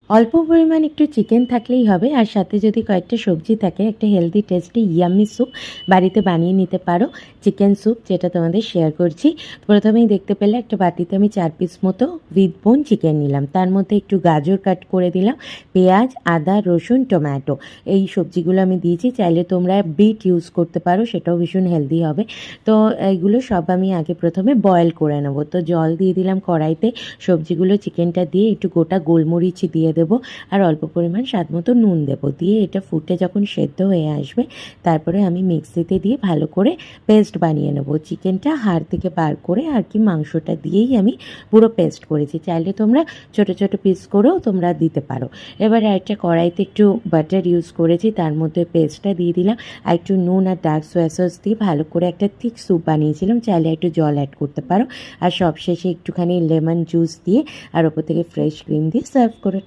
অল্প পরিমাণ একটু চিকেন থাকলেই হবে, আর সাথে যদি কয়েকটা সবজি থাকে একটা হেলদি টেস্টি ইয়াম্মি স্যুপ বাড়িতে বানিয়ে নিতে পারো। চিকেন স্যুপ যেটা তোমাদের শেয়ার করছি। প্রথমেই দেখতে পেলে একটা বাটিতে আমি 4 পিস মতো উইথ বোন চিকেন নিলাম, তার মধ্যে একটু গাজর কাট করে দিলাম, পেঁয়াজ, আদা, রসুন, টমেটো, এই সবজিগুলো আমি দিয়েছি। চাইলে তোমরা বিট ইউজ করতে পারো, সেটাও ভীষণ হেলদি হবে। তো এইগুলো সব আমি আগে প্রথমে বয়েল করে নেবো। তো জল দিয়ে দিলাম কড়াইতে, সবজিগুলো চিকেনটা দিয়ে একটু গোটা গোলমরিচ দিয়ে দেবো, আর অল্প পরিমাণ স্বাদ মতো নুন দেবো। দিয়ে এটা ফুটে যখন সেদ্ধ হয়ে আসবে, তারপরে আমি মিক্সিতে দিয়ে ভালো করে পেস্ট বানিয়ে নেবো। চিকেনটা হাড় থেকে বার করে আর কি মাংসটা দিয়েই আমি পুরো পেস্ট করেছি। চাইলে তোমরা ছোট ছোট পিস করেও তোমরা দিতে পারো। এবার একটা কড়াইতে একটু বাটার ইউজ করেছি, তার মধ্যে পেস্টটা দিয়ে দিলাম, আর একটু নুন আর ডার্ক সোয়া সস দিয়ে ভালো করে একটা থিক স্যুপ বানিয়েছিলাম। চাইলে একটু জল অ্যাড করতে পারো। আর সবশেষে একটুখানি লেমন জুস দিয়ে আর ওপর থেকে ফ্রেশ ক্রিম দিয়ে সার্ভ করে